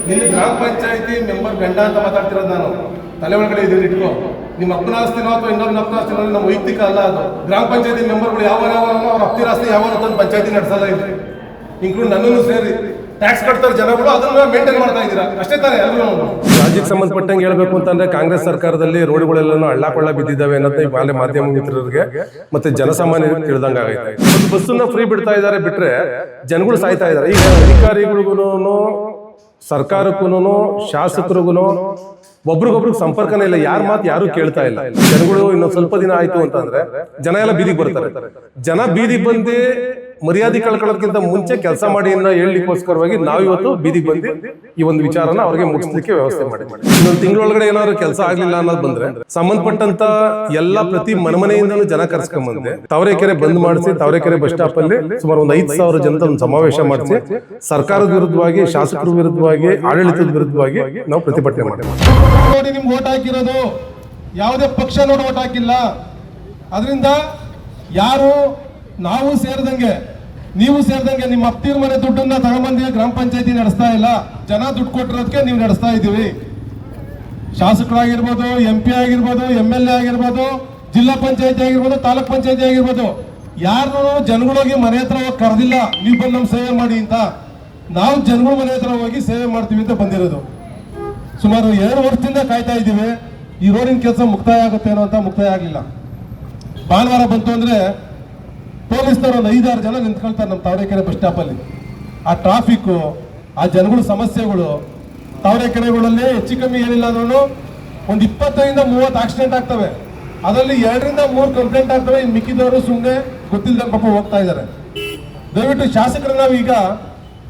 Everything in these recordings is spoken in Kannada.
ನಿನ್ನ ಗ್ರಾಮ ಪಂಚಾಯತಿ ಮೆಂಬರ್ ಗಂಡ ಅಂತ ಮಾತಾಡ್ತಿರೋದು ನಾನು. ತಲೆ ಒಳಗಡೆ ಇದನ್ನು ಇಟ್ಕೋ. ನಿಮ್ಮ ಅಪ್ಪನ ಆಸ್ತಿನೋ ಅಥವಾ ಇನ್ನೊಬ್ಬನ ಅಪ್ಪನ ಆಸ್ತಿನೋ ನಮ್ಮ ವೈಯಕ್ತಿಕ ಅಲ್ಲ ಅದು. ಗ್ರಾಮ ಪಂಚಾಯತಿ ಮೆಂಬರ್ಗಳು ಯಾವ ಅವ್ರ ಅಪ್ತಿರ ಆಸ್ತಿ ಯಾವ ತಂದು ಪಂಚಾಯತಿ ನಡೆಸಲ್ಲ ಇದೆ, ಇನ್ಕ್ಲೂಡ್ ನನ್ನನ್ನು ಸೇರಿ. ಟ್ಯಾಕ್ಸ್ ಕಟ್ತಾರೆ ಜನಗಳು, ಅದನ್ನ ಮೇಂಟೈನ್ ಮಾಡ್ತಾ ಇದ್ದೀರಾ ಅಷ್ಟೇ ತಾನೇ ಎಲ್ಲರೂ. ರಾಜ್ಯಕ್ಕೆ ಸಂಬಂಧಪಟ್ಟಂಗೆ ಹೇಳ್ಬೇಕು ಅಂತಂದ್ರೆ ಕಾಂಗ್ರೆಸ್ ಸರ್ಕಾರದಲ್ಲಿ ರೋಡ್ಗಳೆಲ್ಲನೂ ಹಳ್ಳಕೊಳ್ಳ ಬಿದ್ದಿದ್ದಾವೆ ಅನ್ನೋದನ್ನ ಈಗಾಗಲೇ ಮಾಧ್ಯಮ ಮಿತ್ರರಿಗೆ ಮತ್ತೆ ಜನಸಾಮಾನ್ಯರಿಗೆ ತಿಳಿದಂಗೆ ಆಗೈತೆ. ಒಂದು ಬಸ್ಸನ್ನ ಫ್ರೀ ಬಿಡ್ತಾ ಇದ್ದಾರೆ ಬಿಟ್ರೆ ಜನಗಳು ಸಾಯ್ತಾ ಇದ್ದಾರೆ. ಈಗ ಅಧಿಕಾರಿಗಳಿಗೂ ಸರ್ಕಾರಕ್ಕೂ ಶಾಸಕರಿಗೂ ಒಬ್ರಿಗೊಬ್ರಿಗೆ ಸಂಪರ್ಕನೇ ಇಲ್ಲ. ಯಾರ ಮಾತು ಯಾರು ಕೇಳ್ತಾ ಇಲ್ಲ. ಜನಗಳು ಇನ್ನೊಂದು ಸ್ವಲ್ಪ ದಿನ ಆಯ್ತು ಅಂತಂದ್ರೆ ಜನ ಎಲ್ಲ ಬೀದಿಗೆ ಬರ್ತಾರೆ. ಜನ ಬೀದಿಗೆ ಬಂದು ಮರ್ಯಾದೆ ಕಳ್ಕೊಳ್ಳೋದಕ್ಕಿಂತ ಮುಂಚೆ ಕೆಲಸ ಮಾಡಿ ಅನ್ನೋ ಹೇಳಲಿಕ್ಕೋಸ್ಕರವಾಗಿ ನಾವಿವತ್ತು ಬೀದಿಗೆ ಬಂದು ಈ ಒಂದು ವಿಚಾರನ ಅವ್ರಿಗೆ ಮುಗಿಸ್ಲಿಕ್ಕೆ ವ್ಯವಸ್ಥೆ ಮಾಡಿದ್ವಿ. ಇನ್ನೊಂದು ತಿಂಗಳೊಳಗಡೆ ಏನಾದ್ರು ಕೆಲಸ ಆಗ್ಲಿಲ್ಲ ಅನ್ನೋದು ಬಂದ್ರೆ ಸಂಬಂಧಪಟ್ಟಂತ ಎಲ್ಲ ಪ್ರತಿ ಮನೆಯಿಂದಲೂ ಜನ ಕರ್ಸ್ಕೊಂಡ್ಬಂದೆ ತಾವರೆಕೆರೆ ಬಂದ್ ಮಾಡಿಸಿ, ತಾವರೆಕೆರೆ ಬಸ್ ಸ್ಟಾಪ್ ಅಲ್ಲಿ ಸುಮಾರು ಒಂದು 5,000 ಜನದ ಒಂದು ಸಮಾವೇಶ ಮಾಡಿಸಿ ಸರ್ಕಾರದ ವಿರುದ್ಧವಾಗಿ, ಶಾಸಕರ ವಿರುದ್ಧವಾಗಿ, ಆಡಳಿತದ ವಿರುದ್ಧವಾಗಿ ನಾವು ಪ್ರತಿಭಟನೆ ಮಾಡಿದ್ವಿ. ನೋಡಿ, ನಿಮ್ಗೆ ಓಟ್ ಹಾಕಿರೋದು ಯಾವುದೇ ಪಕ್ಷ ನೋಡಿ ಓಟ್ ಹಾಕಿಲ್ಲ. ಅದರಿಂದ ಯಾರು ನಾವು ಸೇರಿದಂಗೆ ನೀವು ಸೇರಿದಂಗೆ ನಿಮ್ಮ ಅಪ್ತಿರ ಮನೆ ದುಡ್ಡನ್ನ ತಗೊಂಬಂದಿ ಗ್ರಾಮ ಪಂಚಾಯತಿ ನಡೆಸ್ತಾ ಇಲ್ಲ. ಜನ ದುಡ್ಡು ಕೊಟ್ಟಿರೋದಕ್ಕೆ ನೀವು ನಡೆಸ್ತಾ ಇದ್ದೀವಿ. ಶಾಸಕರಾಗಿರ್ಬೋದು, MP ಆಗಿರ್ಬೋದು, MLA ಆಗಿರ್ಬೋದು, ಜಿಲ್ಲಾ ಪಂಚಾಯತಿ ಆಗಿರ್ಬೋದು, ತಾಲೂಕ್ ಪಂಚಾಯತಿ ಆಗಿರ್ಬೋದು, ಯಾರನ್ನೂ ಜನಗಳೋಗಿ ಮನೆ ಹತ್ರ ಹೋಗಿ ಕರೆದಿಲ್ಲ ನೀವು ಬಂದು ನಮ್ಮ ಸೇವೆ ಮಾಡಿ ಅಂತ. ನಾವು ಜನಗಳ ಮನೆ ಹತ್ರ ಹೋಗಿ ಸೇವೆ ಮಾಡ್ತೀವಿ ಅಂತ ಬಂದಿರೋದು. ಸುಮಾರು 2 ವರ್ಷದಿಂದ ಕಾಯ್ತಾ ಇದ್ದೀವಿ ಈ ರೋಡಿನ ಕೆಲಸ ಮುಕ್ತಾಯ ಆಗುತ್ತೆ ಅನ್ನೋ ಅಂತ. ಮುಕ್ತಾಯ ಆಗಲಿಲ್ಲ. ಭಾನುವಾರ ಬಂತು ಅಂದ್ರೆ ಪೊಲೀಸ್ನವರು ಒಂದು 5-6 ಜನ ನಿಂತ್ಕೊಳ್ತಾರೆ ನಮ್ಮ ತಾವರೆಕೆರೆ ಬಸ್ ಸ್ಟಾಪಲ್ಲಿ. ಆ ಟ್ರಾಫಿಕ್ಕು, ಆ ಜನಗಳ ಸಮಸ್ಯೆಗಳು, ತಾವರೆಕೆರೆಗಳಲ್ಲಿ ಹೆಚ್ಚು ಕಮ್ಮಿ ಏನಿಲ್ಲ ಅಂದ್ರೂ ಒಂದು 25-30 ಆಕ್ಸಿಡೆಂಟ್ ಆಗ್ತವೆ. ಅದರಲ್ಲಿ 2-3 ಕಂಪ್ಲೇಂಟ್ ಆಗ್ತವೆ. ಇನ್ನು ಮಿಕ್ಕಿದವರು ಸುಮ್ಮನೆ ಗೊತ್ತಿಲ್ಲದ ಪಾಪ ಹೋಗ್ತಾ ಇದ್ದಾರೆ. ದಯವಿಟ್ಟು ಶಾಸಕರು ನಾವು ಈಗ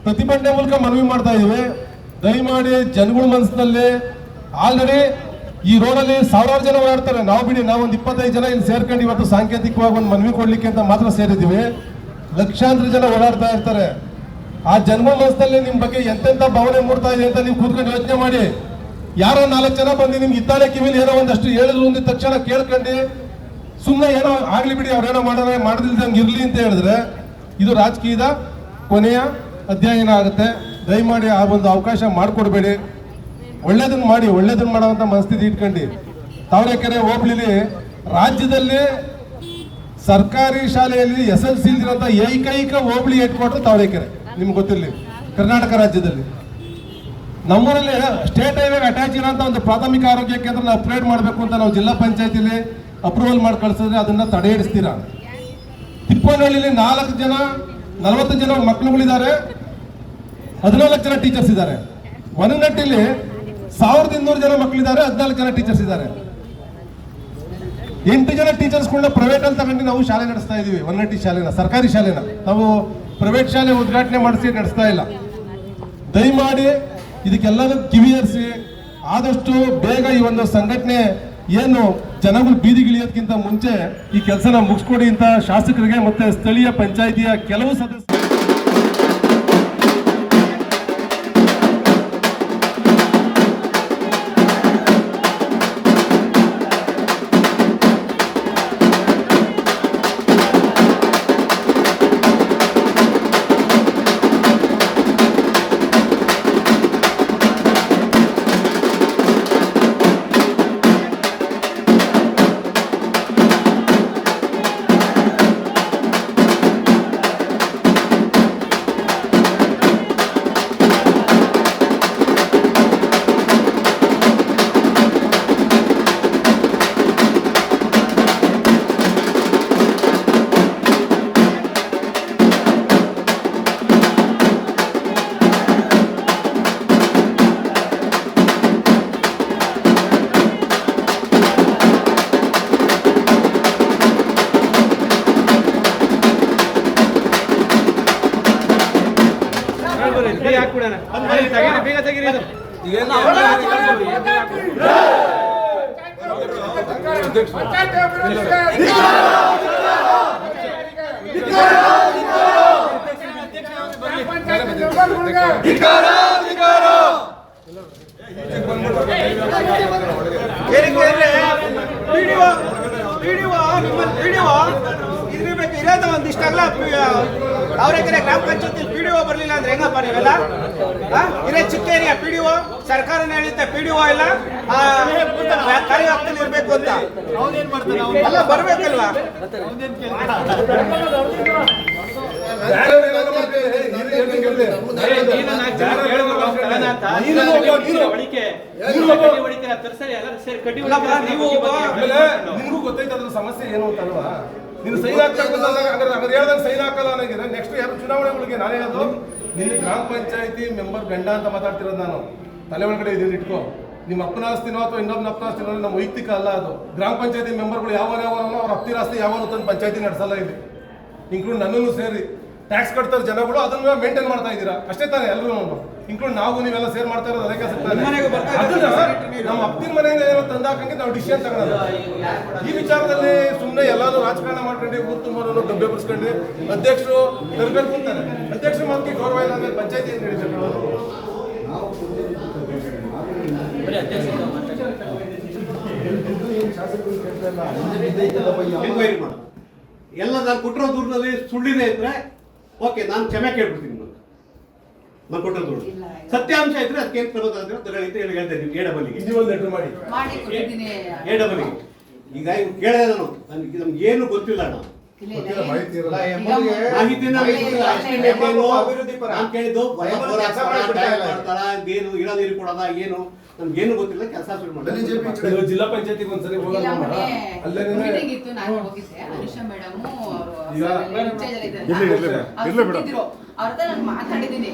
ಪ್ರತಿಭಟನೆ ಮೂಲಕ ಮನವಿ ಮಾಡ್ತಾ ಇದ್ದೀವಿ. ದಯಮಾಡಿ ಜನಗಳ ಮನಸ್ಸಿನಲ್ಲಿ ಆಲ್ರೆಡಿ ಈ ರೋಡಲ್ಲಿ 1000 ಜನ ಓಡಾಡ್ತಾರೆ. ನಾವು ಬಿಡಿ, ನಾವೊಂದು 25 ಜನ ಇಲ್ಲಿ ಸೇರ್ಕೊಂಡು ಇವತ್ತು ಸಾಂಕೇತಿಕವಾಗಿ ಒಂದು ಮನವಿ ಕೊಡ್ಲಿಕ್ಕೆ ಅಂತ ಮಾತ್ರ ಸೇರಿದ್ದೀವಿ. ಲಕ್ಷಾಂತರ ಜನ ಓಡಾಡ್ತಾ ಇರ್ತಾರೆ. ಆ ಜನಗಳ ಮನಸ್ಸಿನಲ್ಲಿ ನಿಮ್ಮ ಬಗ್ಗೆ ಎಂತೆಂಥ ಭಾವನೆ ಮೂಡ್ತಾ ಇದೆ ಅಂತ ನೀವು ಕೂತ್ಕೊಂಡು ಯೋಚನೆ ಮಾಡಿ. ಯಾರೋ 4 ಜನ ಬಂದು ನಿಮ್ಗೆ ಇತ್ತಾಳೆ ಕಿವಿಲಿ ಏನೋ ಒಂದಷ್ಟು ಹೇಳಿದ್ರು ಅಂದಿದ ತಕ್ಷಣ ಕೇಳ್ಕೊಂಡು ಸುಮ್ಮನೆ ಏನೋ ಆಗ್ಲಿ ಬಿಡಿ, ಅವ್ರೇನೋ ಮಾಡದಿಲ್ದಂಗೆ ಇರ್ಲಿ ಅಂತ ಹೇಳಿದ್ರೆ ಇದು ರಾಜಕೀಯದ ಕೊನೆಯ ಅಧ್ಯಯನ ಆಗುತ್ತೆ. ದಯಮಾಡಿ ಆ ಒಂದು ಅವಕಾಶ ಮಾಡಿಕೊಡ್ಬೇಡಿ. ಒಳ್ಳೇದನ್ನ ಮಾಡಿ, ಒಳ್ಳೇದನ್ನ ಮಾಡುವಂತ ಮನಸ್ಥಿತಿ ಇಟ್ಕೊಂಡು. ತಾವರೆಕೆರೆ ಹೋಬಳಿಲಿ ರಾಜ್ಯದಲ್ಲಿ ಸರ್ಕಾರಿ ಶಾಲೆಯಲ್ಲಿ SLC ಇರೋಂಥ ಏಕೈಕ ಹೋಬಳಿ ಹೆಡ್ ಕ್ವಾರ್ಟರ್ ತಾವರೆಕೆರೆ. ನಿಮ್ಗೆ ಗೊತ್ತಿರಲಿ, ಕರ್ನಾಟಕ ರಾಜ್ಯದಲ್ಲಿ. ನಮ್ಮೂರಲ್ಲಿ ಸ್ಟೇಟ್ ಹೈವೇಗೆ ಅಟ್ಯಾಚ್ ಇರೋಂಥ ಒಂದು ಪ್ರಾಥಮಿಕ ಆರೋಗ್ಯ ಕೇಂದ್ರ ಅಪ್ಗ್ರೇಡ್ ಮಾಡಬೇಕು ಅಂತ ನಾವು ಜಿಲ್ಲಾ ಪಂಚಾಯತಿಲಿ ಅಪ್ರೂವಲ್ ಮಾಡಿ ಕಳಿಸಿದ್ರೆ ಅದನ್ನ ತಡೆ ಹಿಡಿಸ್ತೀರಾ. ತಿಪ್ಪನಹಳ್ಳಿಲಿ 40 ಜನ ಮಕ್ಕಳುಗಳಿದ್ದಾರೆ, 14 ಜನ ಟೀಚರ್ಸ್ ಇದ್ದಾರೆ. ವನನಟ್ಟಿಲಿ 1200 ಜನ ಮಕ್ಕಳಿದ್ದಾರೆ, 14 ಜನ ಟೀಚರ್ಸ್ ಇದ್ದಾರೆ. 8 ಜನ ಟೀಚರ್ಸ್ಗಳನ್ನ ಪ್ರೈವೇಟ್ ಅಲ್ಲಿ ತಗೊಂಡು ನಾವು ಶಾಲೆ ನಡೆಸ್ತಾ ಇದೀವಿ. ವನನಟ್ಟಿ ಶಾಲೆನ, ಸರ್ಕಾರಿ ಶಾಲೆನ ನಾವು ಪ್ರೈವೇಟ್ ಶಾಲೆ ಉದ್ಘಾಟನೆ ಮಾಡಿಸಿ ನಡೆಸ್ತಾ ಇಲ್ಲ. ದಯಮಾಡಿ ಇದಕ್ಕೆಲ್ಲದೂ ಕಿವಿಯರಿಸಿ ಆದಷ್ಟು ಬೇಗ ಈ ಒಂದು ಸಂಘಟನೆ ಏನು ಜನಗಳು ಬೀದಿಗಿಳಿಯೋದಕ್ಕಿಂತ ಮುಂಚೆ ಈ ಕೆಲಸನ ಮುಗಿಸ್ಕೊಡಿ ಅಂತ ಶಾಸಕರಿಗೆ ಮತ್ತೆ ಸ್ಥಳೀಯ ಪಂಚಾಯಿತಿಯ ಕೆಲವು ಸದಸ್ಯರು ಒಂದಿಷ್ಟಲ್ಲ ಅವರಿಗೆ ಗ್ರಾಮ ಪಂಚಾಯತಿ PDO ಬರ್ಲಿಲ್ಲ ಅಂದ್ರೆ ಹೆಂಗಪ್ಪ ನೀವೆಲ್ಲ? ಇರೇ ಚಿಕ್ಕ ಏರಿಯಾ PDO ಸರ್ಕಾರನೇ ಹೇಳಿದ್ದೆ PDO ಇಲ್ಲ ಕಾರ್ಯವ್ಯಾಪ್ತಿಯಲ್ಲಿ ಇರ್ಬೇಕು ಅಂತ ಎಲ್ಲ ಬರ್ಬೇಕಲ್ವಾ? ನಿಮಗೂ ಗೊತ್ತೈತೆ ಅದ್ರ ಸಮಸ್ಯೆ ಏನು ಅಂತ ಅಲ್ವಾ? ನೀನು ಸೈನ್ ಹಾಕ್ತಾರೆ ಹೇಳ್ದಂಗೆ ಸೈನ್ ಹಾಕಲ್ಲ ನನಗೆ ನೆಕ್ಸ್ಟ್ ಯಾರು ಚುನಾವಣೆಗಳಿಗೆ ನಾನು ಹೇಳೋದು ನಿನ್ನ ಗ್ರಾಮ ಪಂಚಾಯತಿ ಮೆಂಬರ್ ಗಂಡ ಅಂತ ಮಾತಾಡ್ತಿರೋದು ನಾನು ತಲೆ ಒಳಗಡೆ ಇದೀನಿ ಇಟ್ಕೋ. ನಿಮ್ಮ ಅಪ್ಪನ ಆಸ್ತಿನೋ ಅಥವಾ ಇನ್ನೊಬ್ಬನ ಅಪ್ಪನ ಆಸ್ತಿನೋ ನಮ್ಮ ವೈಯಕ್ತಿಕ ಅಲ್ಲ ಅದು. ಗ್ರಾಮ ಪಂಚಾಯತಿ ಮೆಂಬರ್ಗಳು ಯಾವನೋ ಅವ್ರ ಹತ್ತಿರ ಆಸ್ತಿ ಯಾವನು ತಂದು ಪಂಚಾಯತಿ ನಡೆಸಲ್ಲ ಇದೆ, ಇನ್ಕ್ಲೂಡ್ ನನ್ನನ್ನು ಸೇರಿ. ಟ್ಯಾಕ್ಸ್ ಕಟ್ತಾರೆ ಜನಗಳು, ಅದನ್ನ ಮೇಂಟೈನ್ ಮಾಡ್ತಾ ಇದ್ದೀರಾ ಅಷ್ಟೇ ತಾನೇ ಎಲ್ಲರೂ, ಇನ್ಕ್ಲೂಡ್ ನಾವು ನೀವೆಲ್ಲ ಸೇರ್ ಮಾಡ್ತಾ ಇರೋದು ಅದಕ್ಕೆ ಸಿಗ್ತಾನೆ. ಅದನ್ನ ನಮ್ಮ ಅಪ್ಪಿನ ಮನೆಯಿಂದ ಏನೋ ತಂದಾಕಂಗೆ ನಾವು ಡಿಸಿಷನ್ ತಗೊಳ್ಳೋದು. ಈ ವಿಚಾರದಲ್ಲಿ ಸುಮ್ಮನೆ ಎಲ್ಲಾದ್ರೂ ರಾಜಕಾರಣ ಮಾಡ್ಕೊಂಡು ಊರು ತುಂಬ ಗಬ್ಬೆ ಬಿಡಿಸ್ಕೊಂಡು ಅಧ್ಯಕ್ಷರು ತರಬೇಕು ಅಂತಾರೆ. ಅಧ್ಯಕ್ಷರು ಮಾತ್ರ ಗೌರವ ಇಲ್ಲ ಅಂದ್ರೆ ಪಂಚಾಯತಿ ಏನು ನಡೀತಾರೆ? ಎಲ್ಲ ನಾನು ಕೊಟ್ಟಿರೋ ದೂರದಲ್ಲಿ ಸುಳ್ಳಿದೆ ಇದ್ರೆ ಓಕೆ, ನಾನು ಕ್ಷಮೆ ಕೇಳ್ಬಿಡ್ತೀನಿ. ನಾನು ಕೊಟ್ಟಿರೋ ದೂರ ಸತ್ಯಾಂಶ ಇದ್ರೆ ಅದಕ್ಕೇನು ತಗೋದಂತ ಹೇಳ್ತೇನೆ. ನೀವು ಎಡಬಲಿಗೆ ಮಾಡಿ ಎಡಬಲಿಗೆ ಈಗ ಕೇಳಿದೆ ನಾನು, ನಮ್ಗೆ ಏನು ಗೊತ್ತಿಲ್ಲ ಅಣ್ಣ, ಮಾಹಿತಿನ ನಾನು ಕೇಳಿದ್ದು ಮಾಡ್ತಾರ ಏನು ಇರೋ ನೀರು ಕೊಡೋದ ಏನು ನಮ್ಗೇನು ಗೊತ್ತಿಲ್ಲ. ಕೆಲಸ ಶುರು ಮಾಡಿ ಜಿಲ್ಲಾ ಪಂಚಾಯತಿಗೆ ಒಂದ್ಸರಿ ಮಾತಾಡಿದ್ದೀನಿ.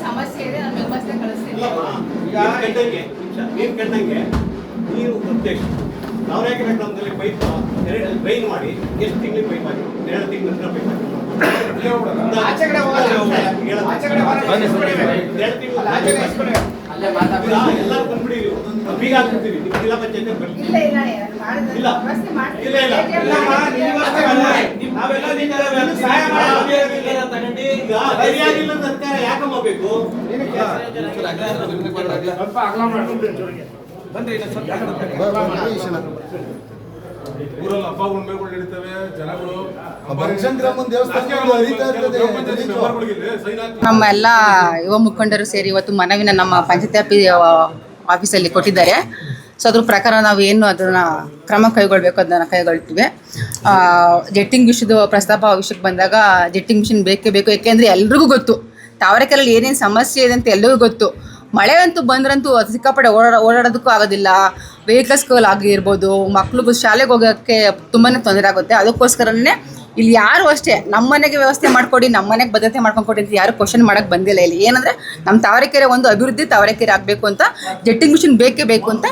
ಸಮಸ್ಯೆ ಇದೆ, ನಾನು ವ್ಯವಸ್ಥೆ ಕಳಿಸ್ತೀನಿ. ನೀನ್ ಕಂಡಂಗೆ ನೀನು ಅಧ್ಯಕ್ಷ ನಾವ್ ಯಾಕೆ ನಮ್ಮಲ್ಲಿ ಪೈಪ್ ಡ್ರೈನ್ ಮಾಡಿ ಎಷ್ಟು ತಿಂಗಳಿಗೆ ಪೈಪ್ ಹಾಕಿ 2 ತಿಂಗಳ ನಂತರ ಪೈಪ್ ಹಾಕಿ ಎಲ್ಲರೂ ಬಂದ್ಬಿಡಿ, ಬೀಗ ಹಾಕ್ಬಿಡ್ತೀವಿ. ನಿಮ್ಮ ಜಿಲ್ಲಾ ಪಂಚಾಯತ್ ಸರಿಯಾಗಿಲ್ಲ ಸರ್ಕಾರ ಯಾಕಮ್ಮ ಬೇಕು? ಊರಲ್ಲಿ ಹಬ್ಬ ಹುಣ್ಮೆಗಳು ನಡೀತವೆ, ಜನಗಳು ನಮ್ಮ ಎಲ್ಲ ಯುವ ಮುಖಂಡರು ಸೇರಿ ಇವತ್ತು ಮನವಿನ ನಮ್ಮ ಪಂಚಾಯತಿ ಆಫೀಸಲ್ಲಿ ಕೊಟ್ಟಿದ್ದಾರೆ. ಸೊ ಅದ್ರ ಪ್ರಕಾರ ನಾವು ಏನು ಅದನ್ನು ಕ್ರಮ ಕೈಗೊಳ್ಬೇಕು ಅದನ್ನು ಕೈಗೊಳ್ತೀವಿ. ಜೆಟ್ಟಿಂಗ್ ವಿಷಯದ ಪ್ರಸ್ತಾಪ ವಿಷಯಕ್ಕೆ ಬಂದಾಗ ಜೆಟ್ಟಿಂಗ್ ಮಿಷನ್ ಬೇಕೇ ಬೇಕು. ಯಾಕೆಂದರೆ ಎಲ್ರಿಗೂ ಗೊತ್ತು ತಾವರೆಕೆರೆಯಲ್ಲಿ ಏನೇನು ಸಮಸ್ಯೆ ಇದೆ ಅಂತ ಎಲ್ರಿಗೂ ಗೊತ್ತು. ಮಳೆ ಅಂತೂ ಬಂದ್ರಂತೂ ಅದು ಸಿಕ್ಕಾಪಟ್ಟೆ ಓಡಾಡೋದಕ್ಕೂ ಆಗೋದಿಲ್ಲ. ವೆಹಿಕಲ್ಸ್ಗಳು ಆಗಿರ್ಬೋದು, ಮಕ್ಳಿಗೂ ಶಾಲೆಗೆ ಹೋಗೋಕ್ಕೆ ತುಂಬಾ ತೊಂದರೆ ಆಗುತ್ತೆ. ಅದಕ್ಕೋಸ್ಕರನೇ ಇಲ್ಲಿ ಯಾರು ಅಷ್ಟೇ ನಮ್ಮ ಮನೆಗೆ ವ್ಯವಸ್ಥೆ ಮಾಡಿಕೊಡಿ, ನಮ್ಮ ಮನೆಗೆ ಭದ್ರತೆ ಮಾಡ್ಕೊಂಡು ಕೊಡಿ ಅಂತ ಯಾರು ಕ್ವಶನ್ ಮಾಡೋಕ್ಕೆ ಬಂದಿಲ್ಲ. ಇಲ್ಲಿ ಏನಂದರೆ ನಮ್ಮ ತಾವರೆಕೆರೆ ಒಂದು ಅಭಿವೃದ್ಧಿ ತಾವರೆಕೆರೆ ಆಗಬೇಕು ಅಂತ ಜೆಟ್ಟಿಂಗ್ ಮಿಷನ್ ಬೇಕೇ ಬೇಕು ಅಂತ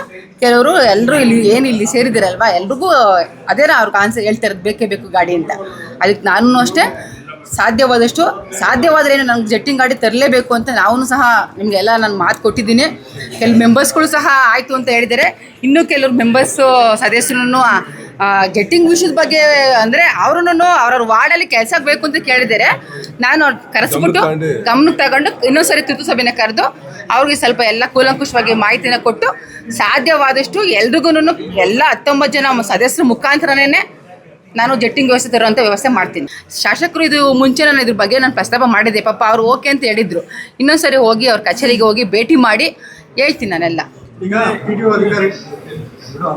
ಕೆಲವರು ಎಲ್ಲರೂ ಇಲ್ಲಿ ಸೇರಿದಿರಲ್ವಾ, ಎಲ್ರಿಗೂ ಅದೇ ಅವ್ರಿಗೆ ಆನ್ಸರ್ ಹೇಳ್ತಾ ಇರೋದು ಬೇಕೇ ಬೇಕು ಗಾಡಿ ಅಂತ. ಅದಕ್ಕೆ ನಾನು ಅಷ್ಟೇ ಸಾಧ್ಯವಾದ್ರೆ ನನಗೆ ಜೆಟ್ಟಿಂಗ್ ಗಾಡಿ ತರಲೇಬೇಕು ಅಂತ ನಾವು ಸಹ ನಿಮಗೆಲ್ಲ ನಾನು ಮಾತು ಕೊಟ್ಟಿದ್ದೀನಿ. ಕೆಲವು ಮೆಂಬರ್ಸ್ಗಳು ಸಹ ಆಯಿತು ಅಂತ ಹೇಳಿದ್ದಾರೆ. ಇನ್ನೂ ಕೆಲವರು ಮೆಂಬರ್ಸು ಸದಸ್ಯರನ್ನು ಜೆಟ್ಟಿಂಗ್ ವಿಷಯದ ಬಗ್ಗೆ ಅಂದರೆ ಅವ್ರವ್ರ ವಾರ್ಡಲ್ಲಿ ಕೆಲಸ ಬೇಕು ಅಂತ ಕೇಳಿದ್ದಾರೆ. ನಾನು ಕರೆಸ್ಬಿಟ್ಟು ಗಮನಕ್ಕೆ ತಗೊಂಡು ಇನ್ನೊಂದ್ಸರಿ ತುರ್ತು ಸಭೆನ ಕರೆದು ಅವ್ರಿಗೆ ಸ್ವಲ್ಪ ಎಲ್ಲ ಕೂಲಂಕುಷವಾಗಿ ಮಾಹಿತಿನ ಕೊಟ್ಟು ಸಾಧ್ಯವಾದಷ್ಟು ಎಲ್ರಿಗೂ ಎಲ್ಲ 19 ಜನ ಸದಸ್ಯರ ಮುಖಾಂತರನೇ ನಾನು ಜೆಟ್ಟಿಂಗ್ ವ್ಯವಸ್ಥೆ ತರುವಂಥ ವ್ಯವಸ್ಥೆ ಮಾಡ್ತೀನಿ. ಶಾಸಕರು ಇದು ಮುಂಚೆ ನಾನು ಇದ್ರ ಬಗ್ಗೆ ನಾನು ಪ್ರಸ್ತಾಪ ಮಾಡಿದ್ದೆ, ಪಾಪ ಅವರು ಓಕೆ ಅಂತ ಹೇಳಿದರು. ಇನ್ನೊಂದ್ಸರಿ ಹೋಗಿ ಅವ್ರ ಕಚೇರಿಗೆ ಹೋಗಿ ಭೇಟಿ ಮಾಡಿ ಹೇಳ್ತೀನಿ ನಾನೆಲ್ಲ. ಈಗ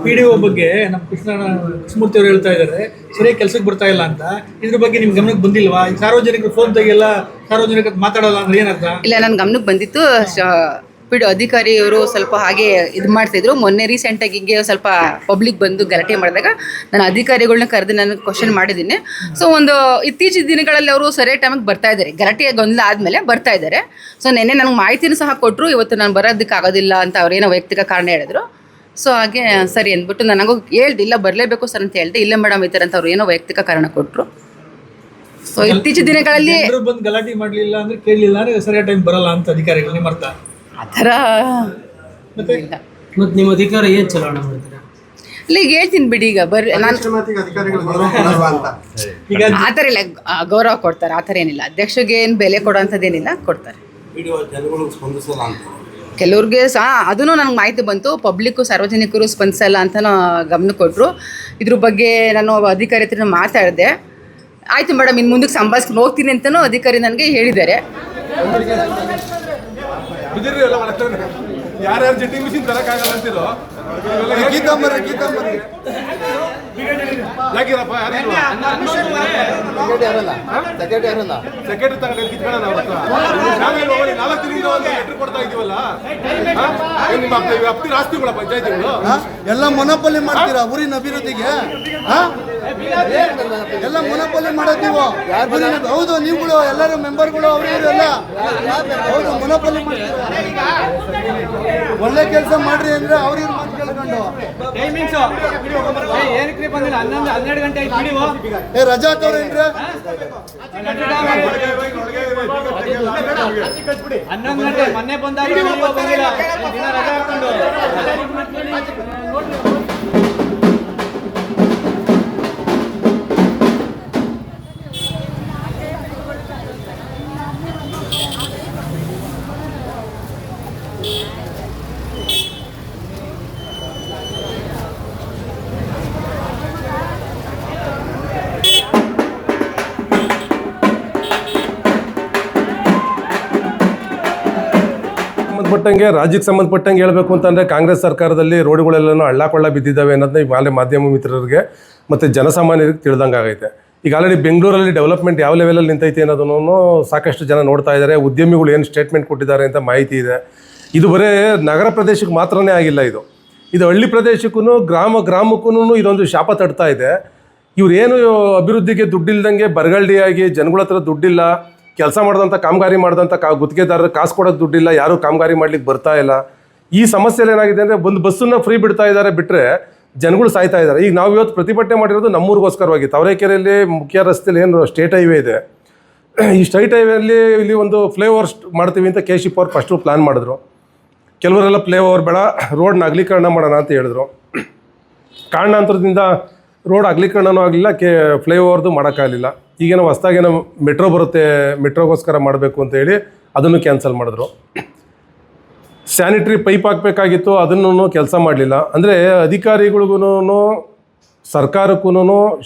PDO ಬಗ್ಗೆ ನಮ್ಮ ಕೃಷ್ಣಮೂರ್ತಿ ಅವರು ಹೇಳ್ತಾ ಇದ್ದಾರೆ ಸರಿಯಾಗಿ ಕೆಲಸಕ್ಕೆ ಬರ್ತಾ ಇಲ್ಲ ಅಂತ. ಇದ್ರ ಬಗ್ಗೆ ನಿಮ್ ಗಮನಕ್ಕೆ ಬಂದಿಲ್ವಾ? ಸಾರ್ವಜನಿಕರು ಫೋನ್ ತೆಗೆಯಲ್ಲ, ಸಾರ್ವಜನಿಕ ಮಾತಾಡಲ್ಲ ಅಂದ್ರೆ ಏನರ್ಥ? ಇಲ್ಲ, ನನ್ನ ಗಮನಕ್ಕೆ ಬಂದಿತ್ತು. ಅಧಿಕಾರಿಯವರು ಸ್ವಲ್ಪ ಹಾಗೆ ಇದು ಮಾಡ್ತಿದ್ರು. ಮೊನ್ನೆ ರೀಸೆಂಟಾಗಿ ಹಿಂಗೆ ಸ್ವಲ್ಪ ಪಬ್ಲಿಕ್ ಬಂದು ಗಲಾಟೆ ಮಾಡಿದಾಗ ನಾನು ಅಧಿಕಾರಿಗಳನ್ನ ಕರೆದು ನಾನು ಕ್ವಶನ್ ಮಾಡಿದ್ದೀನಿ. ಸೊ ಒಂದು ಇತ್ತೀಚಿನ ದಿನಗಳಲ್ಲಿ ಅವರು ಸರಿಯಾದ ಟೈಮಿಗೆ ಬರ್ತಾ ಇದ್ದಾರೆ. ಗಲಾಟೆ ಗೊಂದಲ ಆದಮೇಲೆ ಬರ್ತಾ ಇದ್ದಾರೆ. ಸೊ ನೆನ್ನೆ ನನಗೆ ಮಾಹಿತಿನೂ ಸಹ ಕೊಟ್ಟರು, ಇವತ್ತು ನಾನು ಬರೋದಕ್ಕೆ ಆಗೋದಿಲ್ಲ ಅಂತ ಅವ್ರೇನೋ ವೈಯಕ್ತಿಕ ಕಾರಣ ಹೇಳಿದ್ರು. ಸೊ ಹಾಗೆ ಸರಿ ಅಂದ್ಬಿಟ್ಟು ನನಗೂ ಹೇಳ್ದೆ, ಇಲ್ಲ ಬರಲೇಬೇಕು ಸರ್ ಅಂತ ಹೇಳ್ದೆ. ಇಲ್ಲ ಮೇಡಮ್ ಈ ಥರ ಅಂತ ಅವ್ರು ಏನೋ ವೈಯಕ್ತಿಕ ಕಾರಣ ಕೊಟ್ಟರು. ಸೊ ಇತ್ತೀಚಿನ ದಿನಗಳಲ್ಲಿ ಬಂದು ಗಲಾಟೆ ಮಾಡಲಿಲ್ಲ ಅಂದ್ರೆ ಕೇಳಲಿಲ್ಲ ಅಂದ್ರೆ ಸರಿಯಾದ ಟೈಮ್ ಬರಲ್ಲ ಅಂತ ಅಧಿಕಾರಿಗಳು ನಿಮ್ಮ ಅರ್ಥ? ಆ ಥರ ಮತ್ತೆ ನಿಮ್ಮ ಅಧಿಕಾರ ಏನು ಚಲಾವಣೆ ಮಾಡ್ತೀರಾ? ಇಲ್ಲ ಈಗ ಹೇಳ್ತೀನಿ ಬಿಡಿ. ಈಗ ಬರ್ರಿ, ನಾನು ಈಗ ಆ ಥರ ಇಲ್ಲ, ಗೌರವ ಕೊಡ್ತಾರೆ. ಆ ಥರ ಏನಿಲ್ಲ, ಅಧ್ಯಕ್ಷಗೆ ಏನು ಬೆಲೆ ಕೊಡೋ ಅಂಥದ್ದೇನಿಲ್ಲ, ಕೊಡ್ತಾರೆ. ಕೆಲವ್ರಿಗೆ ಸಹ ಅದನ್ನು ನನಗೆ ಮಾಹಿತಿ ಬಂತು, ಪಬ್ಲಿಕ್ಕು ಸಾರ್ವಜನಿಕರು ಸ್ಪಂದಿಸಲ್ಲ ಅಂತ ಗಮನ ಕೊಟ್ಟರು. ಇದ್ರ ಬಗ್ಗೆ ನಾನು ಅಧಿಕಾರಿ ಹತ್ರ ಮಾತಾಡಿದೆ. ಆಯಿತು ಮೇಡಮ್, ಇನ್ನು ಮುಂದಕ್ಕೆ ಸಂಭಾಳಿಸ್ಕೊಂಡು ಹೋಗ್ತೀನಿ ಅಂತಲೂ ಅಧಿಕಾರಿ ನನಗೆ ಹೇಳಿದ್ದಾರೆ. ಯಾರ್ಯಾರು ಜೆಟ್ಟಿಂಗ್ ಮಿಷಿನ್ ತರಕ್ಕಾಗಲ್ಲ ಅಂತಿರೋ ಯಾಕಿರಪ್ಪ ಸೆಕ್ರೆಟರಿ ತಗೊಂಡು ಕಿತ್ಕೊಳ್ಳೋಣ ಅವ್ರ ಹತ್ರ. ನಾವೇನು 4 ತಿಂಗಳಿಂದ ಒಂದು ಲೆಟರ್ ಕೊಡ್ತಾ ಇದೀವಲ್ಲ, ನಿಮ್ಮ ಅಪ್ತಿ ಆಸ್ತಿಗಳ ಪಂಚಾಯತಿಗಳು ಎಲ್ಲ ಮೊನಪಲ್ಲಿ ಮಾಡ್ತೀರಾ ಊರಿನ ಅಭಿವೃದ್ಧಿಗೆ? ಎಲ್ಲ ಮೊನಪಲ್ಲಿ ಮಾಡೋದು ನೀವು. ಹೌದು, ನೀವುಗಳು ಎಲ್ಲರೂ ಮೆಂಬರ್ಗಳು ಅವರು ಎಲ್ಲ ಹೌದು ಮೊನಪಲ್ಲಿ ಮಾಡ್ತೀರಾ. ಒಳ್ಳೆ ಕೆಲಸ ಮಾಡ್ರಿ ಅಂದ್ರೆ ಅವ್ರಿಗೆ ಮಾತು ಕೇಳ್ಕೊಂಡು ರಜಾಕ್ ಅವ್ರೇನ್ರಿ 11 ಗಂಟೆ ಮೊನ್ನೆ ಬಂದಾಗ ಸಂಬಂಧಪಟ್ಟಂಗೆ ರಾಜ್ಯಕ್ಕೆ ಸಂಬಂಧಪಟ್ಟಂಗೆ ಹೇಳಬೇಕು ಅಂತಂದರೆ ಕಾಂಗ್ರೆಸ್ ಸರ್ಕಾರದಲ್ಲಿ ರೋಡ್ಗಳೆಲ್ಲನೂ ಹಳ್ಳಕೊಳ್ಳ ಬಿದ್ದಿದ್ದಾವೆ ಅನ್ನೋದನ್ನ ಈಗಾಗಲೇ ಮಾಧ್ಯಮ ಮಿತ್ರರಿಗೆ ಮತ್ತು ಜನಸಾಮಾನ್ಯರಿಗೆ ತಿಳಿದಂಗೆ ಆಗೈತೆ. ಈಗ ಆಲ್ರೆಡಿ ಬೆಂಗಳೂರಲ್ಲಿ ಡೆವಲಪ್ಮೆಂಟ್ ಯಾವ ಲೆವೆಲಲ್ಲಿ ನಿಂತೈತೆ ಅನ್ನೋದನ್ನು ಸಾಕಷ್ಟು ಜನ ನೋಡ್ತಾ ಇದ್ದಾರೆ. ಉದ್ಯಮಿಗಳು ಏನು ಸ್ಟೇಟ್ಮೆಂಟ್ ಕೊಟ್ಟಿದ್ದಾರೆ ಅಂತ ಮಾಹಿತಿ ಇದೆ. ಇದು ಬರೀ ನಗರ ಪ್ರದೇಶಕ್ಕೆ ಮಾತ್ರನೇ ಆಗಿಲ್ಲ, ಇದು ಹಳ್ಳಿ ಪ್ರದೇಶಕ್ಕೂ ಗ್ರಾಮಕ್ಕೂ ಇದೊಂದು ಶಾಪ ತಡ್ತಾ ಇದೆ. ಇವ್ರೇನು ಅಭಿವೃದ್ಧಿಗೆ ದುಡ್ಡಿಲ್ದಂಗೆ ಬರಗಲ್ಡಿಯಾಗಿ ಜನಗಳ ಹತ್ರ ದುಡ್ಡಿಲ್ಲ, ಕೆಲಸ ಮಾಡಿದಂಥ ಕಾಮಗಾರಿ ಮಾಡಿದಂಥ ಗುತ್ತಿಗೆದಾರರು ಕಾಸು ಕೊಡೋದು ದುಡ್ಡಿಲ್ಲ, ಯಾರೂ ಕಾಮಗಾರಿ ಮಾಡ್ಲಿಕ್ಕೆ ಬರ್ತಾ ಇಲ್ಲ. ಈ ಸಮಸ್ಯೆಯಲ್ಲಿ ಏನಾಗಿದೆ ಅಂದರೆ ಒಂದು ಬಸ್ಸನ್ನು ಫ್ರೀ ಬಿಡ್ತಾ ಇದ್ದಾರೆ, ಬಿಟ್ಟರೆ ಜನಗಳು ಸಾಯ್ತಾ ಇದ್ದಾರೆ. ಈಗ ನಾವು ಇವತ್ತು ಪ್ರತಿಭಟನೆ ಮಾಡಿರೋದು ನಮ್ಮೂರಿಗೋಸ್ಕರವಾಗಿ. ತಾವರೆಕೆರೆಯಲ್ಲಿ ಮುಖ್ಯ ರಸ್ತೆಯಲ್ಲಿ ಏನು ಸ್ಟೇಟ್ ಹೈವೇ ಇದೆ, ಈ ಸ್ಟೇಟ್ ಹೈವೇಲಿ ಇಲ್ಲಿ ಒಂದು ಫ್ಲೈಓವರ್ ಮಾಡ್ತೀವಿ ಅಂತ KC ಅವ್ರು ಫಸ್ಟು ಪ್ಲ್ಯಾನ್ ಮಾಡಿದ್ರು. ಕೆಲವರೆಲ್ಲ ಫ್ಲೈಓವರ್ ಬೇಡ, ರೋಡ್ನ ಅಗಲೀಕರಣ ಮಾಡೋಣ ಅಂತ ಹೇಳಿದ್ರು. ಕಾರಣಾಂತರದಿಂದ ರೋಡ್ ಅಗಲೀಕರಣನೂ ಆಗಲಿಲ್ಲ, ಫ್ಲೈಓವರ್ದು ಮಾಡೋಕ್ಕಾಗಲಿಲ್ಲ. ಈಗೇನೋ ಹೊಸ್ದಾಗೇನೋ ಮೆಟ್ರೋ ಬರುತ್ತೆ, ಮೆಟ್ರೋಗೋಸ್ಕರ ಮಾಡಬೇಕು ಅಂತ ಹೇಳಿ ಅದನ್ನು ಕ್ಯಾನ್ಸಲ್ ಮಾಡಿದ್ರು. ಸ್ಯಾನಿಟ್ರಿ ಪೈಪ್ ಹಾಕಬೇಕಾಗಿತ್ತು, ಅದನ್ನು ಕೆಲಸ ಮಾಡಲಿಲ್ಲ. ಅಂದರೆ ಅಧಿಕಾರಿಗಳಿಗೂ ಸರ್ಕಾರಕ್ಕೂ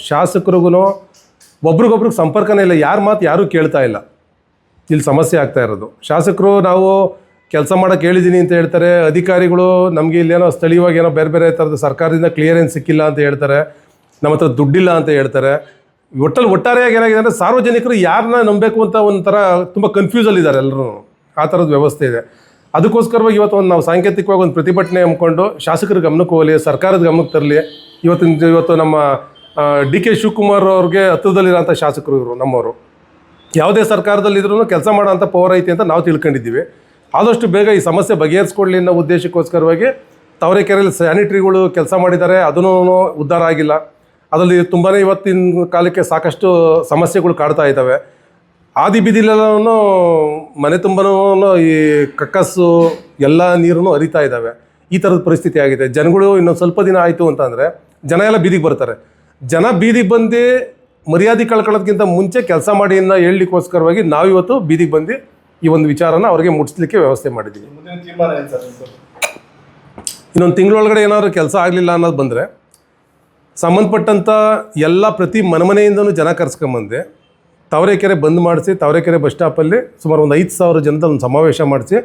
ಶಾಸಕರಿಗೂ ಒಬ್ರಿಗೊಬ್ರಿಗೆ ಸಂಪರ್ಕನೇ ಇಲ್ಲ. ಯಾರ ಮಾತು ಯಾರೂ ಕೇಳ್ತಾ ಇಲ್ಲ. ಇಲ್ಲಿ ಸಮಸ್ಯೆ ಆಗ್ತಾ ಇರೋದು. ಶಾಸಕರು ನಾವು ಕೆಲಸ ಮಾಡೋಕ್ಕೆ ಹೇಳಿದ್ದೀನಿ ಅಂತ ಹೇಳ್ತಾರೆ, ಅಧಿಕಾರಿಗಳು ನಮಗೆ ಇಲ್ಲೇನೋ ಸ್ಥಳೀಯವಾಗಿ ಏನೋ ಬೇರೆ ಬೇರೆ ಥರದ ಸರ್ಕಾರದಿಂದ ಕ್ಲಿಯರೆನ್ಸ್ ಸಿಕ್ಕಿಲ್ಲ ಅಂತ ಹೇಳ್ತಾರೆ, ನಮ್ಮ ಹತ್ರ ದುಡ್ಡಿಲ್ಲ ಅಂತ ಹೇಳ್ತಾರೆ. ಒಟ್ಟಾರೆಯಾಗಿ ಏನಾಗಿದೆ ಅಂದರೆ ಸಾರ್ವಜನಿಕರು ಯಾರನ್ನ ನಂಬಬೇಕು ಅಂತ ಒಂಥರ ತುಂಬ ಕನ್ಫ್ಯೂಸಲ್ಲಿದ್ದಾರೆ ಎಲ್ಲರೂ. ಆ ಥರದ ವ್ಯವಸ್ಥೆ ಇದೆ. ಅದಕ್ಕೋಸ್ಕರವಾಗಿ ಇವತ್ತು ನಾವು ಸಾಂಕೇತಿಕವಾಗಿ ಒಂದು ಪ್ರತಿಭಟನೆ ಹಮ್ಮಿಕೊಂಡು ಶಾಸಕರ ಗಮನಕ್ಕೆ ಹೋಗಲಿ, ಸರ್ಕಾರದ ಗಮನಕ್ಕೆ ತರಲಿ. ಇವತ್ತು ನಮ್ಮ DK ಶಿವಕುಮಾರ್ ಅವ್ರಿಗೆ ಹತ್ತಿರದಲ್ಲಿರೋಂಥ ಶಾಸಕರು ಇವರು ನಮ್ಮವರು. ಯಾವುದೇ ಸರ್ಕಾರದಲ್ಲಿದ್ರೂ ಕೆಲಸ ಮಾಡೋಂಥ ಪವರ್ ಐತಿ ಅಂತ ನಾವು ತಿಳ್ಕೊಂಡಿದ್ದೀವಿ. ಆದಷ್ಟು ಬೇಗ ಈ ಸಮಸ್ಯೆ ಬಗೆಹರಿಸ್ಕೊಳ್ಳಿ ಅನ್ನೋ ಉದ್ದೇಶಕ್ಕೋಸ್ಕರವಾಗಿ ತಾವರೆಕೆರೆಯಲ್ಲಿ ಸ್ಯಾನಿಟ್ರಿಗಳು ಕೆಲಸ ಮಾಡಿದ್ದಾರೆ, ಅದೂ ಉದ್ಧಾರ ಆಗಿಲ್ಲ. ಅದರಲ್ಲಿ ತುಂಬಾ ಇವತ್ತಿನ ಕಾಲಕ್ಕೆ ಸಾಕಷ್ಟು ಸಮಸ್ಯೆಗಳು ಕಾಡ್ತಾ ಇದ್ದಾವೆ. ಆದಿ ಬೀದಿಲೆಲ್ಲೂ ಮನೆ ತುಂಬನೂ ಈ ಕಕ್ಕಸ್ಸು ಎಲ್ಲ ನೀರನ್ನು ಹರಿತಾ ಇದ್ದಾವೆ. ಈ ಥರದ ಪರಿಸ್ಥಿತಿ ಆಗಿದೆ. ಜನಗಳು ಇನ್ನೊಂದು ಸ್ವಲ್ಪ ದಿನ ಆಯಿತು ಅಂತಂದರೆ ಜನ ಎಲ್ಲ ಬೀದಿಗೆ ಬರ್ತಾರೆ. ಜನ ಬೀದಿಗೆ ಬಂದು ಮರ್ಯಾದೆ ಕಳ್ಕೊಳ್ಳೋದಕ್ಕಿಂತ ಮುಂಚೆ ಕೆಲಸ ಮಾಡಿ ಅನ್ನೋ ಹೇಳಲಿಕ್ಕೋಸ್ಕರವಾಗಿ ನಾವಿವತ್ತು ಬೀದಿಗೆ ಬಂದು ಈ ಒಂದು ವಿಚಾರನ ಅವ್ರಿಗೆ ಮುಟ್ಟಿಸ್ಲಿಕ್ಕೆ ವ್ಯವಸ್ಥೆ ಮಾಡಿದ್ದೀವಿ. ಇನ್ನೊಂದು ತಿಂಗಳೊಳಗಡೆ ಏನಾದರೂ ಕೆಲಸ ಆಗಲಿಲ್ಲ ಅನ್ನೋದು ಬಂದರೆ ಸಂಬಂಧಪಟ್ಟಂಥ ಎಲ್ಲ ಪ್ರತಿ ಮನೆಯಿಂದನೂ ಜನ ಕರೆಸ್ಕೊಂಬಂದು ತಾವರೆಕೆರೆ ಬಂದ್ ಮಾಡಿಸಿ, ತಾವರೆಕೆರೆ ಬಸ್ ಸ್ಟಾಪಲ್ಲಿ ಸುಮಾರು ಒಂದು 5,000 ಜನದ ಒಂದು ಸಮಾವೇಶ ಮಾಡಿಸಿ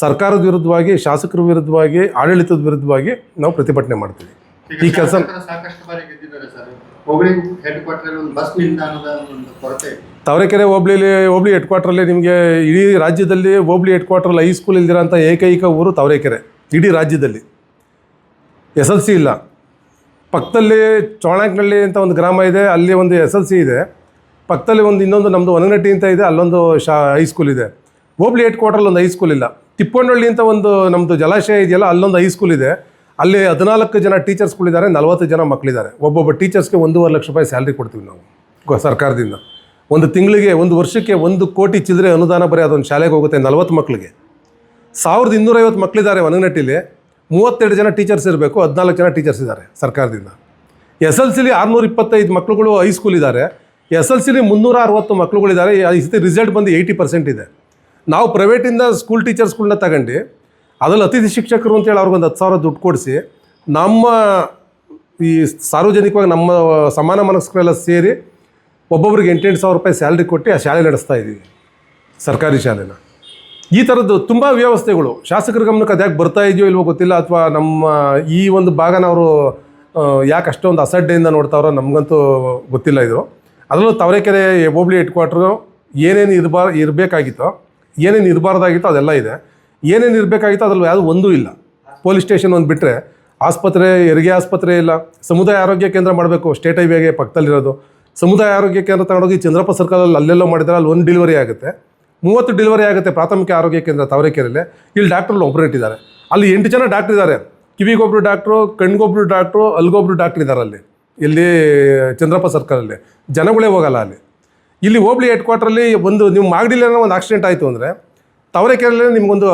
ಸರ್ಕಾರದ ವಿರುದ್ಧವಾಗಿ, ಶಾಸಕರ ವಿರುದ್ಧವಾಗಿ, ಆಡಳಿತದ ವಿರುದ್ಧವಾಗಿ ನಾವು ಪ್ರತಿಭಟನೆ ಮಾಡ್ತೀವಿ. ಈ ಕೆಲಸ ಸಾಕಷ್ಟು ಬಾರಿ ಗೆದ್ದಿದ್ದಾರೆ ಸರ್. ಹೋಬಳಿ ಹೆಡ್ ಕ್ವಾರ್ಟರ್ ಒಂದು ಬಸ್ ನಿಲ್ದಾಣದ ಒಂದು ಕೊರತೆ. ತಾವರೆಕೆರೆ ಹೋಬಳಿ ಹೆಡ್ ಕ್ವಾರ್ಟ್ರಲ್ಲಿ ನಿಮಗೆ ಇಡೀ ರಾಜ್ಯದಲ್ಲಿ ಹೋಬಳಿ ಹೆಡ್ ಕ್ವಾರ್ಟ್ರಲ್ಲಿ ಹೈಸ್ಕೂಲ್ ಇಲ್ದಿರೋಂಥ ಏಕೈಕ ಊರು ತಾವರೆಕೆರೆ ಇಡೀ ರಾಜ್ಯದಲ್ಲಿ. SLC ಇಲ್ಲ. ಪಕ್ಕದಲ್ಲಿ ಚೋಳಂಕನಹಳ್ಳಿ ಅಂತ ಒಂದು ಗ್ರಾಮ ಇದೆ, ಅಲ್ಲಿ ಒಂದು SLC ಇದೆ. ಪಕ್ಕದಲ್ಲಿ ಇನ್ನೊಂದು ನಮ್ಮದು ವನಗನಟ್ಟಿ ಅಂತ ಇದೆ, ಅಲ್ಲೊಂದು ಹೈಸ್ಕೂಲ್ ಇದೆ. ಹೋಬಳಿ ಹೆಡ್ ಕ್ವಾರ್ಟ್ರಲ್ಲಿ ಒಂದು ಹೈಸ್ಕೂಲ್ ಇಲ್ಲ. ತಿಪ್ಪಣ್ಣಹಳ್ಳಿ ಅಂತ ಒಂದು ನಮ್ಮದು ಜಲಾಶಯ ಇದೆಯಲ್ಲ, ಅಲ್ಲೊಂದು ಹೈಸ್ಕೂಲ್ ಇದೆ. ಅಲ್ಲಿ 14 ಜನ ಟೀಚರ್ಸ್ಗಳಿದ್ದಾರೆ, 40 ಜನ ಮಕ್ಕಳಿದ್ದಾರೆ. ಒಬ್ಬೊಬ್ಬ ಟೀಚರ್ಸ್ಗೆ 1.5 ಲಕ್ಷ ರೂಪಾಯಿ ಸ್ಯಾಲ್ರಿ ಕೊಡ್ತೀವಿ ನಾವು ಸರ್ಕಾರದಿಂದ. ಒಂದು ತಿಂಗಳಿಗೆ, ಒಂದು ವರ್ಷಕ್ಕೆ 1 ಕೋಟಿ ಚಿಲ್ಲರೆ ಅನುದಾನ ಬರೀ ಅದೊಂದು ಶಾಲೆಗೆ ಹೋಗುತ್ತೆ. 40 ಮಕ್ಕಳಿಗೆ 1250 ಮಕ್ಕಳಿದ್ದಾರೆ ವನಗನಟ್ಟಿಲಿ. 32 ಜನ ಟೀಚರ್ಸ್ ಇರಬೇಕು, 14 ಜನ ಟೀಚರ್ಸ್ ಇದ್ದಾರೆ ಸರ್ಕಾರದಿಂದ. SLCಲಿ 625 ಮಕ್ಕಳುಗಳು ಹೈಸ್ಕೂಲ್ ಇದ್ದಾರೆ. SLCಲಿ 360 ಮಕ್ಕಳುಗಳಿದ್ದಾರೆ. ಈ ರಿಸಲ್ಟ್ ಬಂದು 80% ಇದೆ. ನಾವು ಪ್ರೈವೇಟಿಂದ ಸ್ಕೂಲ್ ಟೀಚರ್ಸ್ಗಳನ್ನ ತಗೊಂಡು ಅದರಲ್ಲಿ ಅತಿಥಿ ಶಿಕ್ಷಕರು ಅಂತೇಳಿ ಅವ್ರಿಗೊಂದು 10,000 ದುಡ್ಡು ಕೊಡಿಸಿ ನಮ್ಮ ಈ ಸಾರ್ವಜನಿಕವಾಗಿ ನಮ್ಮ ಸಮಾನ ಮನಸ್ಕರೆಲ್ಲ ಸೇರಿ ಒಬ್ಬೊಬ್ರಿಗೆ 8,000 ರೂಪಾಯಿ ಸ್ಯಾಲ್ರಿ ಕೊಟ್ಟು ಆ ಶಾಲೆ ನಡೆಸ್ತಾ ಇದ್ದೀವಿ, ಸರ್ಕಾರಿ ಶಾಲೆನ. ಈ ಥರದ್ದು ತುಂಬ ವ್ಯವಸ್ಥೆಗಳು ಶಾಸಕರ ಗಮನಕ್ಕೆ ಅದು ಯಾಕೆ ಬರ್ತಾ ಇದೆಯೋ ಇಲ್ವೋ ಗೊತ್ತಿಲ್ಲ, ಅಥವಾ ನಮ್ಮ ಈ ಒಂದು ಭಾಗನ ಅವರು ಯಾಕೆ ಅಷ್ಟೊಂದು ಅಸಡ್ಡೆಯಿಂದ ನೋಡ್ತಾವ್ರೋ ನಮಗಂತೂ ಗೊತ್ತಿಲ್ಲ. ಇದು ಅದರಲ್ಲೂ ತಾವರೆಕೆರೆ ಹೋಬಳಿ ಹೆಡ್ ಕ್ವಾರ್ಟ್ರು ಏನೇನು ಇರಬೇಕಾಗಿತ್ತೋ, ಏನೇನು ಇರಬಾರ್ದಾಗಿತ್ತೋ ಅದೆಲ್ಲ ಇದೆ. ಏನೇನು ಇರಬೇಕಾಗಿತ್ತೋ ಅದ್ರಲ್ಲಿ ಯಾವುದೂ ಒಂದೂ ಇಲ್ಲ. ಪೊಲೀಸ್ ಸ್ಟೇಷನ್ ಒಂದು ಬಿಟ್ಟರೆ ಆಸ್ಪತ್ರೆ, ಹೆರಿಗೆ ಆಸ್ಪತ್ರೆ ಇಲ್ಲ. ಸಮುದಾಯ ಆರೋಗ್ಯ ಕೇಂದ್ರ ಮಾಡಬೇಕು, ಸ್ಟೇಟ್ ಹೈವೇಗೆ ಪಕ್ಕದಲ್ಲಿರೋದು. ಸಮುದಾಯ ಆರೋಗ್ಯ ಕೇಂದ್ರ ತಗೊಂಡೋಗಿ ಚಂದ್ರಪ್ಪ ಸರ್ಕಲಲ್ಲಿ ಅಲ್ಲೆಲ್ಲೋ ಮಾಡಿದರೆ ಅಲ್ಲಿ 1 ಡೆಲಿವರಿ ಆಗುತ್ತೆ, 30 ಡೆಲಿವರಿ ಆಗುತ್ತೆ ಪ್ರಾಥಮಿಕ ಆರೋಗ್ಯ ಕೇಂದ್ರ ತಾವರೆಕೆರೆಯಲ್ಲಿ. ಇಲ್ಲಿ ಡಾಕ್ಟ್ರಲ್ಲಿ ಒಬ್ಬರು ಇಟ್ಟಿದ್ದಾರೆ, ಅಲ್ಲಿ 8 ಜನ ಡಾಕ್ಟ್ರ್ ಇದ್ದಾರೆ. ಕಿವಿಗೊಬ್ಬರು ಡಾಕ್ಟ್ರು, ಕಣ್ಗೊಬ್ಬರು ಡಾಕ್ಟ್ರು, ಅಲ್ಗೊಬ್ಬರು ಡಾಕ್ಟ್ರ್ ಇದ್ದಾರೆ ಅಲ್ಲಿ. ಇಲ್ಲಿ ಚಂದ್ರಪ್ಪ ಸರ್ಕಲಲ್ಲಿ ಜನಗಳೇ ಹೋಗಲ್ಲ ಅಲ್ಲಿ. ಇಲ್ಲಿ ಹೋಬಳಿ ಹೆಡ್ ಕ್ವಾರ್ಟ್ರಲ್ಲಿ ನೀವು ಮಾಗಡಿಲಿ ಏನೋ ಒಂದು ಆಕ್ಸಿಡೆಂಟ್ ಆಯಿತು ಅಂದರೆ ತಾವರೆಕೆರೆಯಲ್ಲೇ ನಿಮಗೊಂದು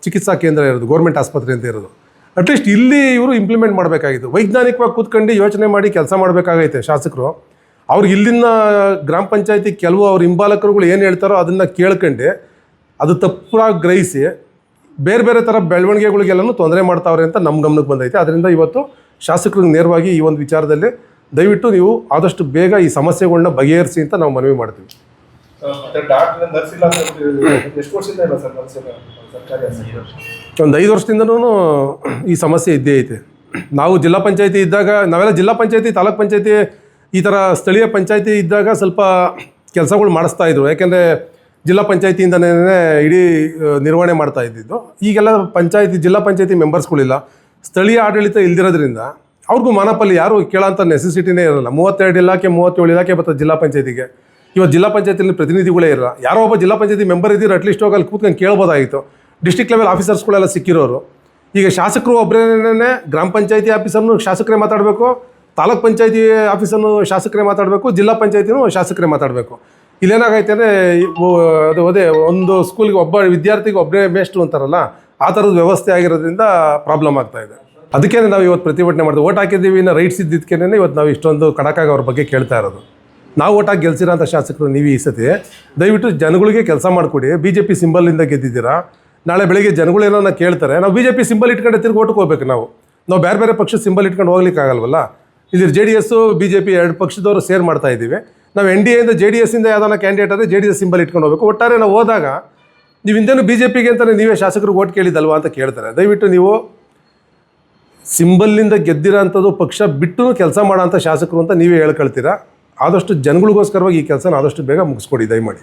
ಚಿಕಿತ್ಸಾ ಕೇಂದ್ರ ಇರೋದು, ಗೌರ್ಮೆಂಟ್ ಆಸ್ಪತ್ರೆ ಅಂತ ಇರೋದು. ಅಟ್ಲೀಸ್ಟ್ ಇಲ್ಲಿ ಇವರು ಇಂಪ್ಲಿಮೆಂಟ್ ಮಾಡಬೇಕಾಗಿತ್ತು. ವೈಜ್ಞಾನಿಕವಾಗಿ ಕೂತ್ಕೊಂಡು ಯೋಚನೆ ಮಾಡಿ ಕೆಲಸ ಮಾಡಬೇಕಾಗೈತೆ ಶಾಸಕರು. ಅವ್ರಿಗೆ ಇಲ್ಲಿನ ಗ್ರಾಮ ಪಂಚಾಯತಿ ಕೆಲವು ಅವ್ರ ಹಿಂಬಾಲಕರುಗಳು ಏನು ಹೇಳ್ತಾರೋ ಅದನ್ನು ಕೇಳ್ಕೊಂಡು ಅದು ತಪ್ಪಾಗಿ ಗ್ರಹಿಸಿ ಬೇರೆ ಬೇರೆ ಥರ ಬೆಳವಣಿಗೆಗಳಿಗೆಲ್ಲನೂ ತೊಂದರೆ ಮಾಡ್ತಾವ್ರೆ ಅಂತ ನಮ್ಮ ಗಮನಕ್ಕೆ ಬಂದೈತೆ. ಅದರಿಂದ ಇವತ್ತು ಶಾಸಕರಿಗೆ ನೇರವಾಗಿ ಈ ಒಂದು ವಿಚಾರದಲ್ಲಿ ದಯವಿಟ್ಟು ನೀವು ಆದಷ್ಟು ಬೇಗ ಈ ಸಮಸ್ಯೆಗಳನ್ನ ಬಗೆಹರಿಸಿ ಅಂತ ನಾವು ಮನವಿ ಮಾಡ್ತೀವಿ. ಒಂದು 5 ವರ್ಷದಿಂದನೂ ಈ ಸಮಸ್ಯೆ ಇದ್ದೇ ಐತೆ. ನಾವು ಜಿಲ್ಲಾ ಪಂಚಾಯತಿ ಇದ್ದಾಗ, ನಾವೆಲ್ಲ ಜಿಲ್ಲಾ ಪಂಚಾಯತಿ, ತಾಲೂಕ್ ಪಂಚಾಯತಿ, ಈ ಥರ ಸ್ಥಳೀಯ ಪಂಚಾಯತಿ ಇದ್ದಾಗ ಸ್ವಲ್ಪ ಕೆಲಸಗಳು ಮಾಡಿಸ್ತಾಯಿದ್ರು. ಯಾಕೆಂದರೆ ಜಿಲ್ಲಾ ಪಂಚಾಯತಿಯಿಂದನೇ ಇಡೀ ನಿರ್ವಹಣೆ ಮಾಡ್ತಾ ಇದ್ದಿದ್ದು. ಈಗೆಲ್ಲ ಜಿಲ್ಲಾ ಪಂಚಾಯತಿ ಮೆಂಬರ್ಸ್ಗಳಿಲ್ಲ, ಸ್ಥಳೀಯ ಆಡಳಿತ ಇಲ್ದಿರೋದ್ರಿಂದ ಅವ್ರಿಗೂ ಮಾನಪಲ್ಲಿ ಯಾರು ಕೇಳೋಂಥ ನೆಸೆಸಿಟಿನೇ ಇರೋಲ್ಲ. 32 ಇಲಾಖೆ 37 ಇಲಾಖೆ ಬರ್ತದೆ ಜಿಲ್ಲಾ ಪಂಚಾಯತಿಗೆ. ಇವತ್ತು ಜಿಲ್ಲಾ ಪಂಚಾಯತಿಯಲ್ಲಿ ಪ್ರತಿನಿಧಿಗಳೇ ಇರಲ್ಲ. ಯಾರೋ ಒಬ್ಬ ಜಿಲ್ಲಾ ಪಂಚಾಯತಿ ಮೆಂಬರ್ ಇದ್ದೀರ, ಅಟ್ಲೀಸ್ಟ್ ಹೋಗಿ ಅಲ್ಲಿ ಕೂತ್ಕೊಂಡು ಕೇಳ್ಬೋದಾಗಿತ್ತು. District level ಆಫೀಸರ್ಸ್ಗಳೆಲ್ಲ ಸಿಕ್ಕಿರೋರು. ಈಗ ಶಾಸಕರು ಒಬ್ಬರೇ ಗ್ರಾಮ ಪಂಚಾಯತಿ ಆಫೀಸರ್ನು ಶಾಸಕರೇ ಮಾತಾಡಬೇಕು, ತಾಲೂಕ್ ಪಂಚಾಯತಿ ಆಫೀಸನ್ನು ಶಾಸಕರೇ ಮಾತಾಡಬೇಕು, ಜಿಲ್ಲಾ ಪಂಚಾಯತಿನೂ ಶಾಸಕರೇ ಮಾತಾಡಬೇಕು. ಇಲ್ಲೇನಾಗೈತೆ ಅಂದರೆ ಅದೇ ಒಂದು ಸ್ಕೂಲ್ಗೆ ಒಬ್ಬ ವಿದ್ಯಾರ್ಥಿಗೆ ಒಬ್ಬರೇ ಮೇಷ್ಟ್ರು ಅಂತಾರಲ್ಲ, ಆ ಥರದ ವ್ಯವಸ್ಥೆ ಆಗಿರೋದ್ರಿಂದ ಪ್ರಾಬ್ಲಮ್ ಆಗ್ತಾಯಿದೆ. ಅದಕ್ಕೇ ನಾವು ಇವತ್ತು ಪ್ರತಿಭಟನೆ ಮಾಡ್ತೀವಿ. ಓಟ್ ಹಾಕಿದ್ದೀವಿ, ಇನ್ನು ರೈಟ್ಸ್ ಇದ್ದಿದ್ದಕ್ಕೇ ಇವತ್ತು ನಾವು ಇಷ್ಟೊಂದು ಕಡಕಾಗಿ ಅವ್ರ ಬಗ್ಗೆ ಕೇಳ್ತಾ ಇರೋದು. ನಾವು ಓಟ್ ಹಾಕಿ ಗೆಲ್ಸಿರೋಂಥ ಶಾಸಕರು ನೀವು ಈ ಸತಿ ದಯವಿಟ್ಟು ಜನಗಳಿಗೆ ಕೆಲಸ ಮಾಡಿಕೊಡಿ. BJP ಸಿಂಬಲಿಂದ ಗೆದ್ದಿದ್ದೀರಾ, ನಾಳೆ ಬೆಳಿಗ್ಗೆ ಜನಗಳೇನೋ ಕೇಳ್ತಾರೆ, ನಾವು BJP ಸಿಂಬಲ್ ಇಟ್ಕೊಂಡು ತಿರ್ಗಿ ಓಟಕ್ಕೆ ಹೋಗ್ಬೇಕು. ನಾವು ಬೇರೆ ಬೇರೆ ಪಕ್ಷದ ಸಿಂಬಲ್ ಇಟ್ಕೊಂಡು ಹೋಗ್ಲಿಕ್ಕಾಗಲ್ವಲ್ಲ. ಇಲ್ಲಿ JDS BJP 2 ಪಕ್ಷದವರು ಸೇರ್ ಮಾಡ್ತಾ ಇದ್ದೀವಿ. ನಾವು NDAಯಿಂದ JDSಯಿಂದ ಯಾವ್ದಾನ ಕ್ಯಾಂಡಿಡೇಟ್ ಆದರೆ JDS ಸಿಂಬಲ್ ಇಟ್ಕೊಂಡು ಹೋಗಬೇಕು. ಒಟ್ಟಾರೆ ನಾವು ಹೋದಾಗ ನೀವು ಹಿಂದೇನು BJPಗೆ ಅಂತಲೇ ನೀವೇ ಶಾಸಕರಿಗೆ ಓಟ್ ಕೇಳಿದಲ್ವಾ ಅಂತ ಕೇಳ್ತಾರೆ. ದಯವಿಟ್ಟು ನೀವು ಸಿಂಬಲ್ಲಿಂದ ಗೆದ್ದಿರೋ ಅಂಥದ್ದು ಪಕ್ಷ ಬಿಟ್ಟು ಕೆಲಸ ಮಾಡೋಂಥ ಶಾಸಕರು ಅಂತ ನೀವೇ ಹೇಳ್ಕೊಳ್ತೀರಾ. ಆದಷ್ಟು ಜನಗಳಿಗೋಸ್ಕರವಾಗಿ ಈ ಕೆಲಸನ ಆದಷ್ಟು ಬೇಗ ಮುಗಿಸ್ಕೊಡಿ ದಯಮಾಡಿ.